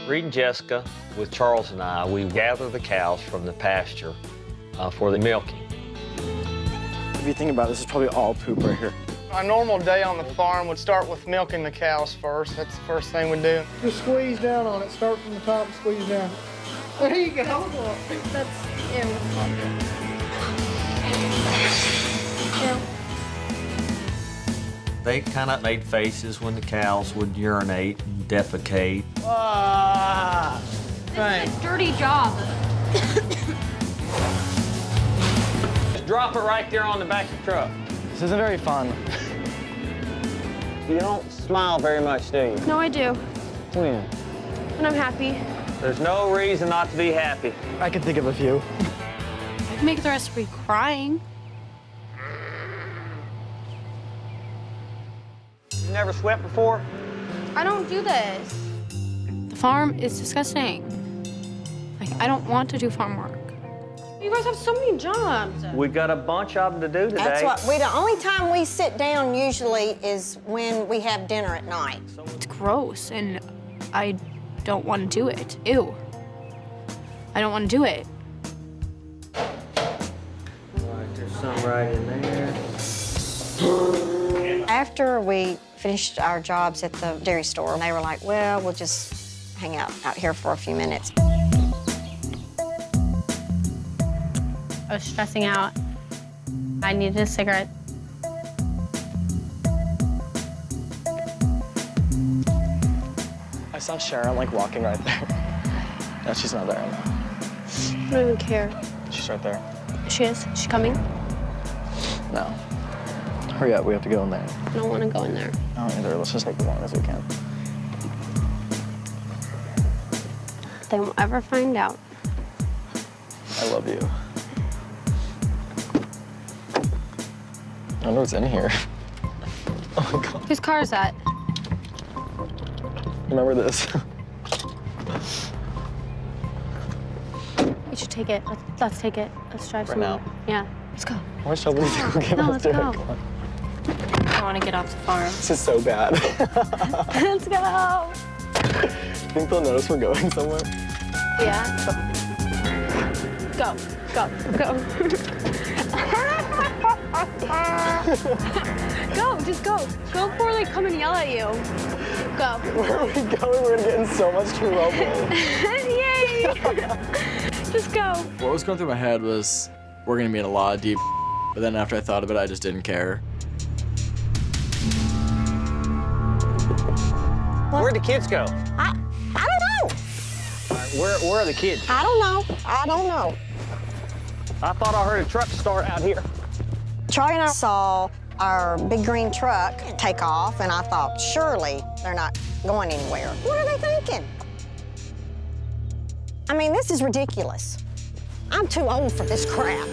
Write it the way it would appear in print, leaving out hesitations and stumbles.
Reed and Jessica, with Charles and I, we gather the cows from the pasture for the milking. If you think about it, this is probably all poop right here. A normal day on the farm would start with milking the cows first. That's the first thing we do. Just squeeze down on it. Start from the top and squeeze down. There you go. That's ew. Ew. They kind of made faces when the cows would urinate and defecate. Ah, This is a dirty job. Just drop it right there on the back of the truck. This isn't very fun. You don't smile very much, do you? No, I do. When? And I'm happy. There's no reason not to be happy. I can think of a few. I can make the rest of me crying. You never sweat before? I don't do this. The farm is disgusting. Like, I don't want to do farm work. You guys have so many jobs. We've got a bunch of them to do today. That's what the only time we sit down usually is when we have dinner at night. It's gross, and I don't want to do it. Ew. I don't want to do it. Right, there's some right in there. After we finished our jobs at the dairy store, they were like, well, we'll just hang out here for a few minutes. I was stressing out. I needed a cigarette. I saw Sharon like walking right there. No, she's not there right now. I don't even care. She's right there. She is? She coming? No. Hurry up, we have to go in there. I don't want to go in there. I don't either. Let's just take as long as we can. They won't ever find out. I love you. I wonder what's in here. Oh my God. Whose car is that? Remember this? We should take it. Let's take it. Let's drive Right somewhere. now? Yeah. Let's go. How much trouble do you think we'll get No, out let's there? go. Come on. I want to get off the farm. This is so bad. Let's go. Think they'll notice we're going somewhere? Yeah. Go. Go. Go. Go. Just go. Go before they come and yell at you. Go. Where are we going? We're gonna get in so much trouble. Yay. Just go. What was going through my head was, we're gonna be in a lot of deep, but then after I thought of it, I just didn't care. Where'd the kids go? I don't know. Where are the kids? I don't know. I don't know. I thought I heard a truck start out here. Troy and I saw our big green truck take off, and I thought, surely they're not going anywhere. What are they thinking? I mean, this is ridiculous. I'm too old for this crap.